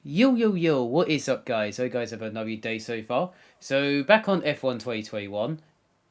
Yo, what is up, guys? Hope you guys have another day so far. So, back on F1 2021,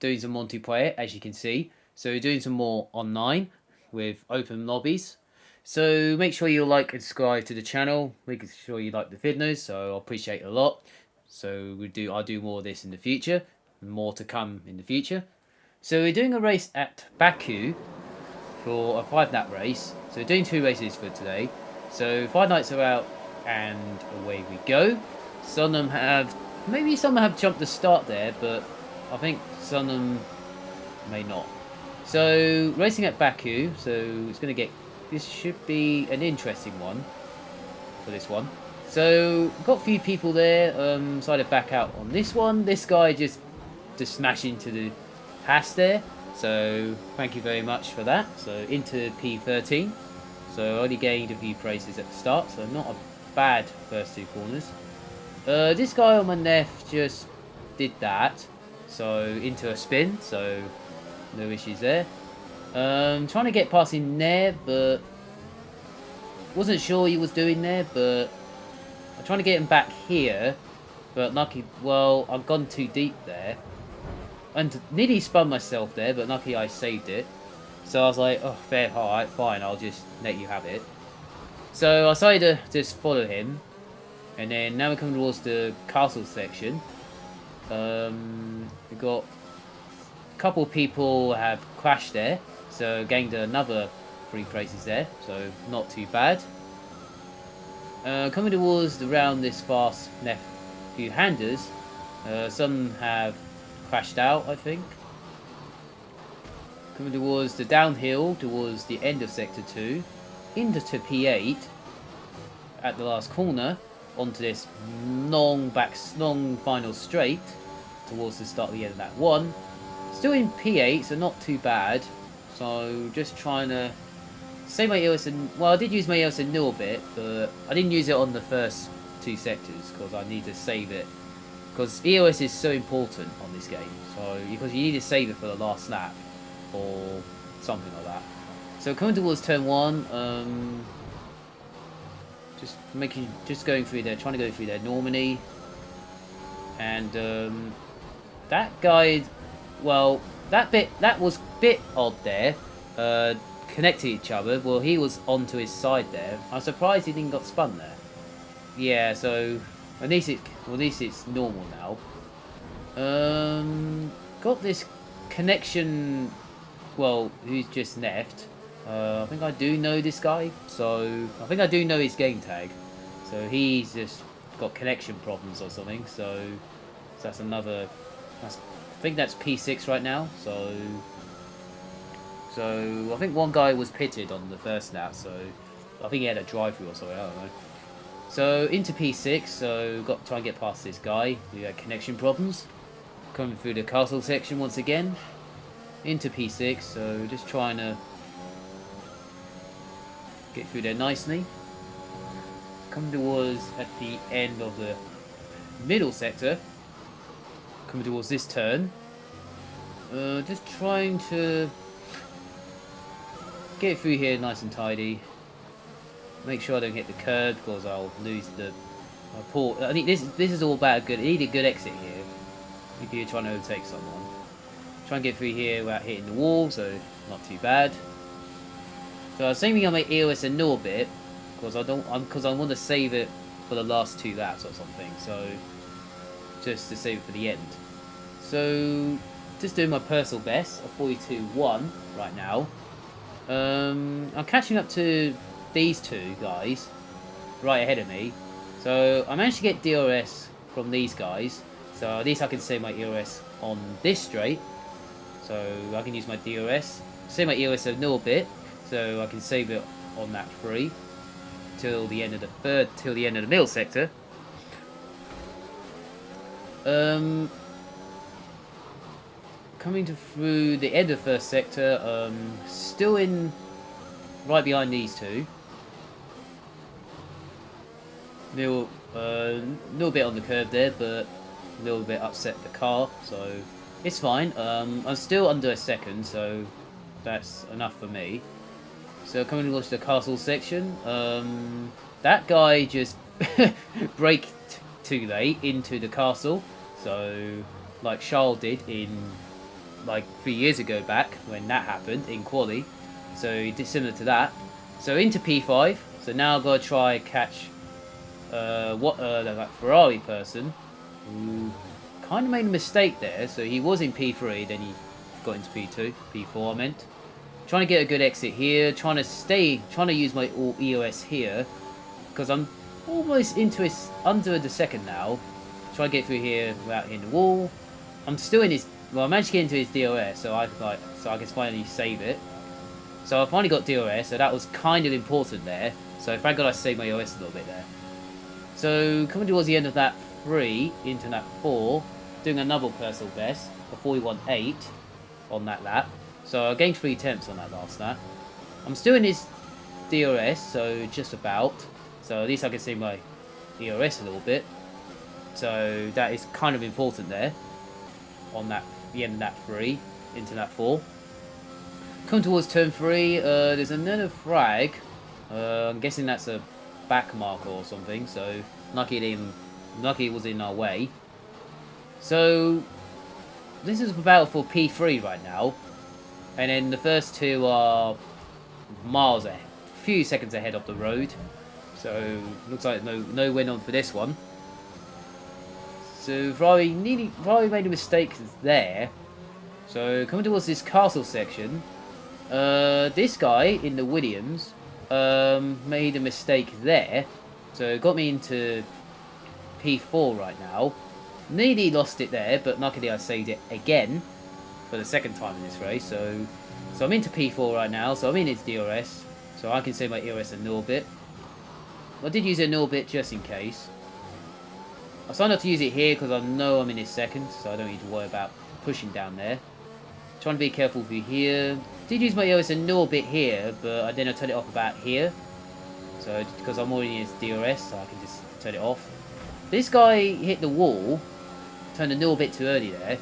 doing some multiplayer, as you can see. So, doing some more online with open lobbies. So, make sure you like and subscribe to the channel. Make sure you like the videos, so I'll appreciate it a lot. So, I'll do more of this in the future, more to come in the future. So, we're doing a race at Baku for a 5 lap race. So, we're doing 2 races for today. So, 5 nights are out and away we go. Some of them have, maybe some have jumped the start there, but I think some of them may not. So racing at Baku, so it's going to get, this should be an interesting one for this one. So got a few people there, decided to back out on this one. This guy just smashed into the pass there, so thank you very much for that. So into P13, so only gained a few places at the start, so not a bad first 2 corners. This guy on my left just did that, so into a spin, so no issues there. Trying to get past him there, but wasn't sure he was doing there, but I'm trying to get him back here, but lucky, well, I've gone too deep there. And nearly spun myself there, but lucky I saved it. So I was like, oh, fair, alright, fine, I'll just let you have it. So I decided to just follow him. And then now we're coming towards the castle section. We've got a couple of people have crashed there. So gained another 3 places there. So not too bad. Coming towards around this fast left few handers. Some have crashed out, I think. Coming towards the downhill, towards the end of Sector 2. Into P8 at the last corner, onto this long final straight towards the start of the end of that one. Still in P8, so not too bad. So just trying to save my EOS, and well, I did use my EOS a little bit, but I didn't use it on the first 2 sectors because I need to save it. Because EOS is so important on this game, so because you need to save it for the last lap or something like that. So coming towards turn 1, just going through there, trying to go through there normally, and that guy, well, that was a bit odd there, connected each other. Well, he was onto his side there. I'm surprised he didn't got spun there. Yeah, so at least it's normal now. Got this connection. Well, who's just left? I think I do know this guy, so I think I do know his game tag. So he's just got connection problems or something. So that's another. I think that's P6 right now. So I think one guy was pitted on the first lap. So I think he had a drive-through or something. I don't know. So into P6. So got to try and get past this guy who had connection problems. Coming through the castle section once again. Into P6. So just trying to get through there nicely. Coming towards at the end of the middle sector. Coming towards this turn. Just trying to get through here nice and tidy. Make sure I don't hit the curb because I'll lose the port. I think this is all about good. You need a good exit here if you're trying to overtake someone. Try and get through here without hitting the wall, so not too bad. So I was saving on my EOS a little bit because I want to save it for the last 2 laps or something. So just to save it for the end. So just doing my personal best of 42.1 right now. I'm catching up to these 2 guys right ahead of me. So I managed to get DRS from these guys. So at least I can save my EOS on this straight. So I can use my DRS, save my EOS a little bit. So I can save it on that 3 till the end of the middle sector. Coming through the end of the first sector, still in right behind these 2. Little bit on the curb there, but a little bit upset the car, so it's fine. I'm still under a second, so that's enough for me. So coming towards the castle section, that guy just brake too late into the castle. So, like Charles did in like 3 years ago back when that happened in quali. So he did similar to that. So into P5. So now I've got to try catch that Ferrari person who kind of made a mistake there. So he was in P3, then he got into P2, P4 I meant. Trying to get a good exit here, trying to use my EOS here, because I'm almost under the second now. Try to get through here without hitting the wall. I'm still in his, well, I managed to get into his DRS, so I can finally save it. So I finally got DRS, so that was kind of important there. So thank God I saved my EOS a little bit there. So coming towards the end of that 3 into that 4, doing another personal best, a 41.8 on that lap. So I gained 3 attempts on that last lap. I'm still in his DRS, so just about. So at least I can see my ERS a little bit. So that is kind of important there. On that, the end of that 3 into that 4. Come towards turn 3. There's another flag. I'm guessing that's a back marker or something. So lucky it was in our way. So this is a battle for P3 right now. And then the first 2 are miles ahead, a few seconds ahead of the road. So looks like no win on for this one. So Ferrari made a mistake there. So coming towards this castle section, this guy in the Williams made a mistake there. So it got me into P4 right now. Nearly lost it there, but luckily I saved it again for the second time in this race. So I'm into P4 right now. So I'm in its DRS. So I can save my ERS a little bit. I did use it a little bit just in case. I decided not to use it here because I know I'm in its second, so I don't need to worry about pushing down there. Trying to be careful through here. Did use my EOS a little bit here, but then I turned it off about here. So because I'm already in its DRS, so I can just turn it off. This guy hit the wall, turned a little bit too early there.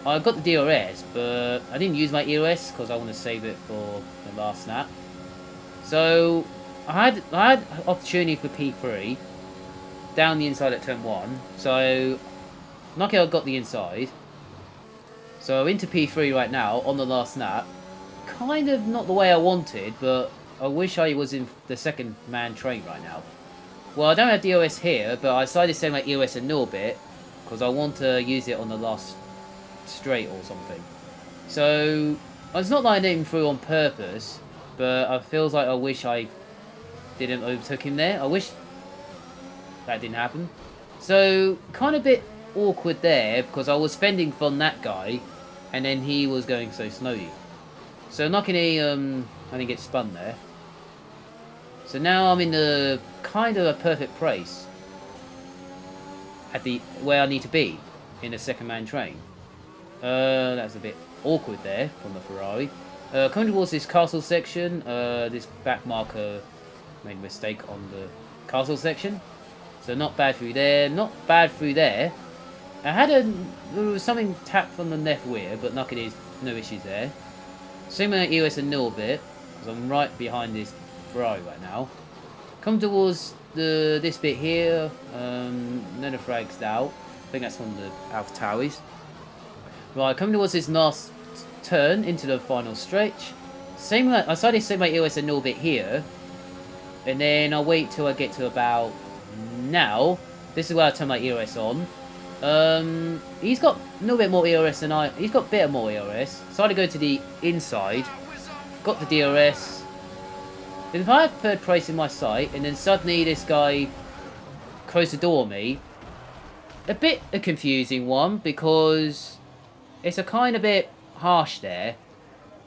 I got the DRS, but I didn't use my EOS because I want to save it for the last snap. So I had opportunity for P3 down the inside at turn 1. So lucky I got the inside. So into P3 right now on the last snap. Kind of not the way I wanted, but I wish I was in the second man train right now. Well, I don't have DOS here, but I decided to save my EOS a little bit because I want to use it on the last straight or something. So it's not that I didn't through on purpose, but I feels like I wish I didn't overtook him there. I wish that didn't happen. So kind of a bit awkward there because I was fending from that guy and then he was going so slowly. So luckily I didn't get spun there. So now I'm in the kind of a perfect place at the where I need to be in a second man train. That's a bit awkward there from the Ferrari. Coming towards this castle section, this back marker made a mistake on the castle section. So not bad through there, not bad through there. There was something tapped from the left rear, but luckily there's no issues there. Same with EOS a little bit, because I'm right behind this Ferrari right now. Come towards this bit here, then the flag's out. I think that's from the Alpha Towers. Right, coming towards this last turn into the final stretch. I decided to save my EOS a little bit here, and then I'll wait till I get to about now. This is where I turn my EOS on. He's got a little bit more EOS than he's got a bit more EOS. So I had to go to the inside, got the DRS. Then if I had third place in my sight, and then suddenly this guy closed the door on me, a bit a confusing one because it's a kind of bit harsh there.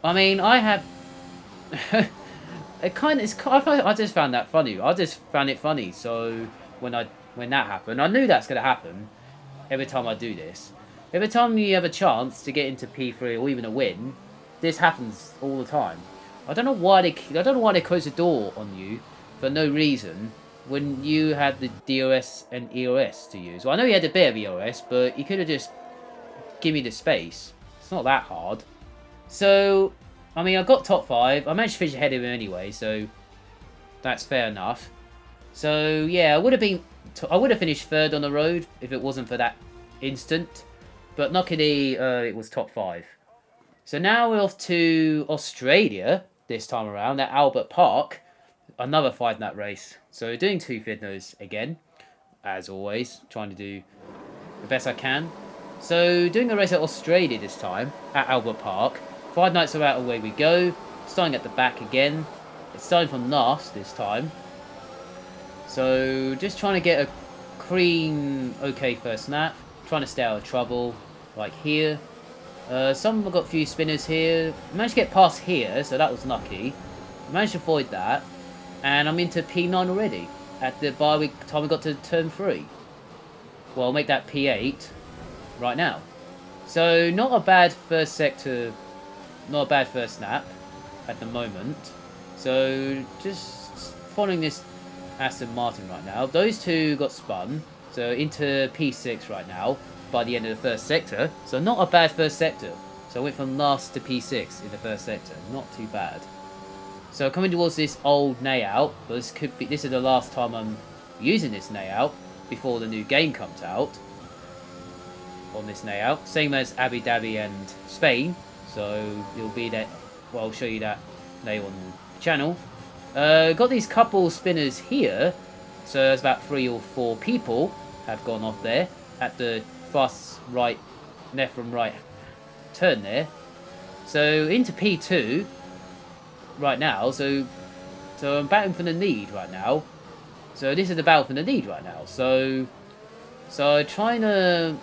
I mean, I have I just found that funny. I just found it funny. So when that happened, I knew that's gonna happen. Every time I do this, every time you have a chance to get into P3 or even a win, this happens all the time. I don't know why they close the door on you for no reason when you had the DOS and EOS to use. Well, I know you had a bit of EOS, but you could have just give me the space. It's not that hard. So, I mean, I got top 5. I managed to finish ahead of him anyway, so that's fair enough. So yeah, I would have finished third on the road if it wasn't for that instant. But luckily, it was top 5. So now we're off to Australia this time around at Albert Park. Another 5 lap race. So doing 2 Fidnos again, as always, trying to do the best I can. So doing a race at Australia this time at Albert Park. 5 nights are out, away we go. Starting at the back again. It's starting from last this time. So just trying to get a clean, okay first lap. Trying to stay out of trouble, like here. Some have got a few spinners here. Managed to get past here, so that was lucky. Managed to avoid that. And I'm into P9 already. At the time we got to turn 3. Well, I'll make that P8 right now. So not a bad first sector, not a bad first lap at the moment. So just following this Aston Martin right now. Those two got spun, so into P6 right now by the end of the first sector. So not a bad first sector. So I went from last to P6 in the first sector. Not too bad. So coming towards this old layout, but this is the last time I'm using this layout before the new game comes out. On this layout, same as Abu Dhabi and Spain. So you'll be that. Well, I'll show you that later on the channel. Got these couple spinners here. So there's about 3 or 4 people have gone off there at the fast right, left from right turn there. So into P2 right now. So I'm battling for the lead right now. So this is the battle for the lead right now. So trying to.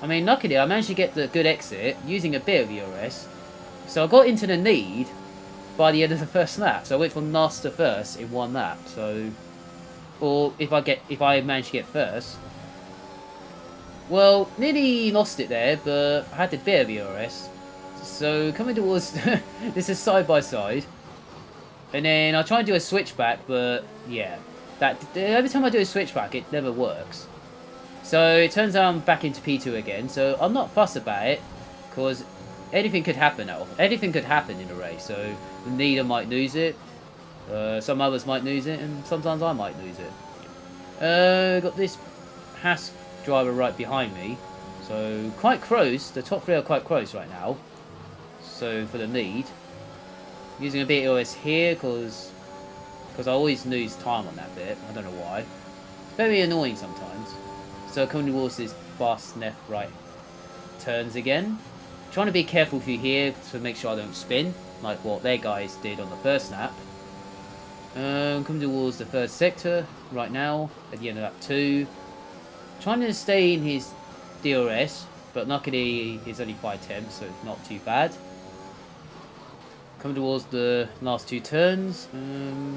I mean, luckily I managed to get the good exit using a bit of ERS. So I got into the lead by the end of the first lap. So I went from last to first in 1 lap. So, or if I manage to get first. Well, nearly lost it there, but I had a bit of ERS. So coming towards this is side by side, and then I try and do a switchback, but yeah, every time I do a switchback, it never works. So it turns out I'm back into P2 again. So I'm not fussed about it, because anything could happen now. Anything could happen in a race. So the leader might lose it, some others might lose it, and sometimes I might lose it. Got this Haas driver right behind me, so quite close. The top 3 are quite close right now. So for the lead, using a bit of EOS here because I always lose time on that bit. I don't know why. Very annoying sometimes. So coming towards this fast left right turns again. Trying to be careful through here to make sure I don't spin like what their guys did on the first lap. Coming towards the first sector right now at the end of lap 2. Trying to stay in his DRS, but luckily it's only 5 temps, so it's not too bad. Coming towards the last 2 turns.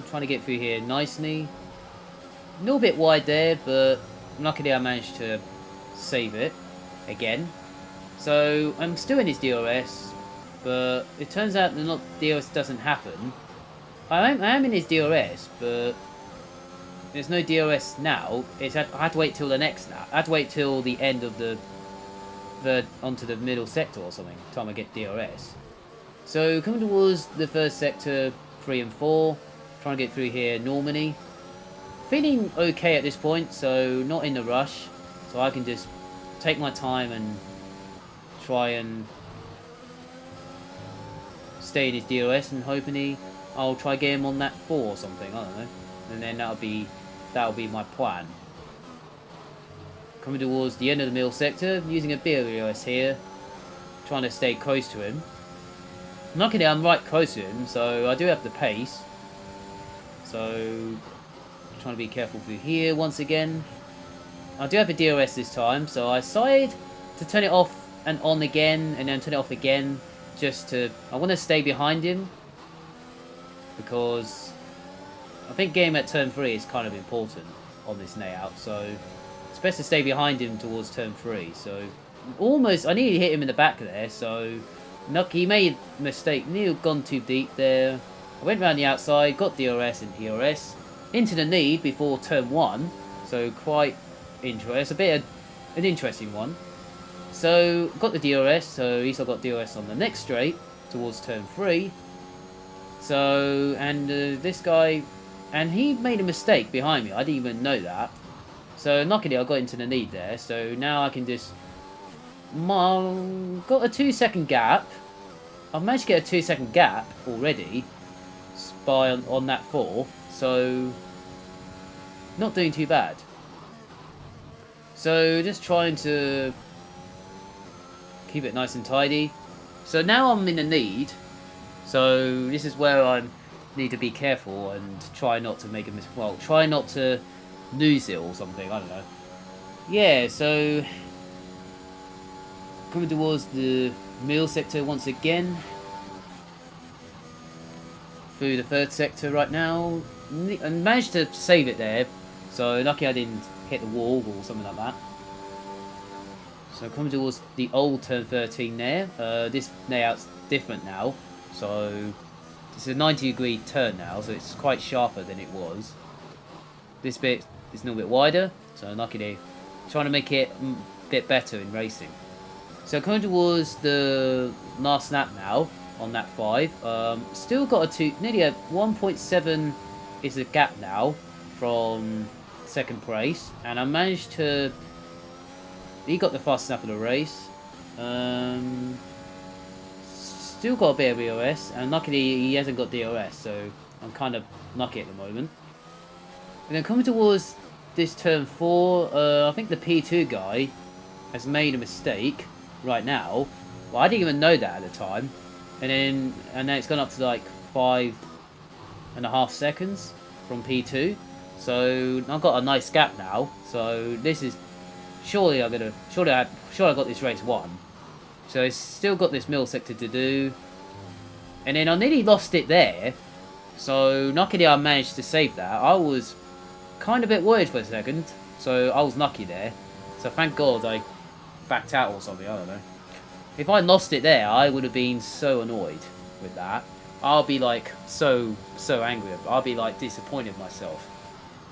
Trying to get through here nicely. A little bit wide there, but luckily I managed to save it again. So I'm still in his DRS, but it turns out that DRS doesn't happen. I am in his DRS, but there's no DRS now. I had to wait till the next lap. I had to wait till the end of the onto the middle sector or something. Time I get DRS. So coming towards the first sector, 3 and 4, trying to get through here normally. Feeling okay at this point, so not in a rush. So I can just take my time and try and stay in his DRS, and hopefully I'll try get him on that 4 or something. I don't know, and then that'll be my plan. Coming towards the end of the middle sector, using a bit of EOS here, trying to stay close to him. Luckily I'm right close to him, so I do have the pace. So trying to be careful through here once again. I do have a DRS this time, so I decided to turn it off and on again, and then turn it off again, I want to stay behind him, because I think getting at turn 3 is kind of important on this layout, so it's best to stay behind him towards turn 3. So almost, I nearly hit him in the back there, so he made a mistake, nearly gone too deep there. I went around the outside, got DRS and ERS, into the lead before turn 1, so quite interesting. It's a bit of an interesting one. So got the DRS, so at least I got DRS on the next straight towards turn 3. So, and this guy And he made a mistake behind me. I didn't even know that. So luckily I got into the lead there. So now I can just... got a 2-second gap. I've managed to get a 2-second gap already on that 4. So not doing too bad. So just trying to keep it nice and tidy. So now I'm in the lead. So this is where I need to be careful and try not to make a mistake. Well, try not to lose it or something. I don't know. Yeah, so coming towards the middle sector once again. Through the 3rd sector right now. And managed to save it there. So lucky I didn't hit the wall or something like that. So coming towards the old turn 13 there. This layout's different now. So it's a 90-degree turn now, so it's quite sharper than it was. This bit is a little bit wider, so luckily trying to make it a bit better in racing. So coming towards the last lap now on that 5. Still got nearly a 1.7 is the gap now from 2nd place, and I managed to... He got the fastest lap of the race. Still got a bit of DRS, and luckily he hasn't got DRS, so I'm kind of lucky at the moment. And then coming towards this turn 4, I think the P2 guy has made a mistake right now. Well, I didn't even know that at the time. And then it's gone up to like 5.5 seconds from P2. So I've got a nice gap now. So this is surely I got this race won. So it's still got this middle sector to do. And then I nearly lost it there. So luckily I managed to save that. I was kind of a bit worried for a second. So I was lucky there. So thank God I backed out or something. I don't know. If I lost it there, I would have been so annoyed with that. I'll be like so angry. I'll be like disappointed with myself.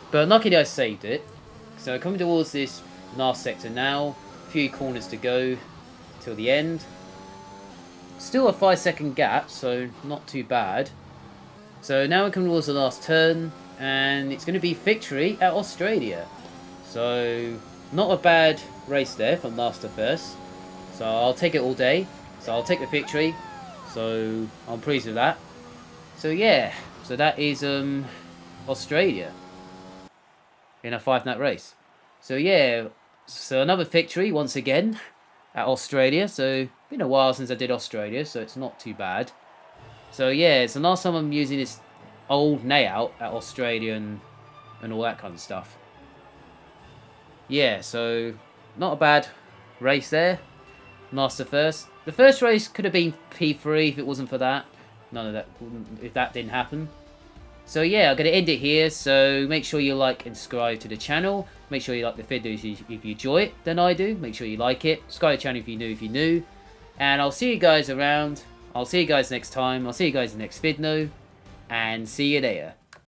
But luckily I saved it. So coming towards this last sector now. A few corners to go till the end. Still a 5-second gap, so not too bad. So now we're coming towards the last turn, and it's going to be victory at Australia. So not a bad race there from last to first. So I'll take it all day. So I'll take the victory. So I'm pleased with that. So yeah, so that is Australia in a 5-lap race. So yeah, so another victory once again at Australia. So been a while since I did Australia, so it's not too bad. So yeah, it's the last time I'm using this old layout at Australia and all that kind of stuff. Yeah, so not a bad race there. Last to first. The first race could have been P3 if it wasn't for that. None of that, if that didn't happen. So yeah, I'm going to end it here. So make sure you like and subscribe to the channel. Make sure you like the video if you enjoy it, then I do. Make sure you like it. Subscribe to the channel if you're new. And I'll see you guys around. I'll see you guys next time. I'll see you guys in the next video. And see you later.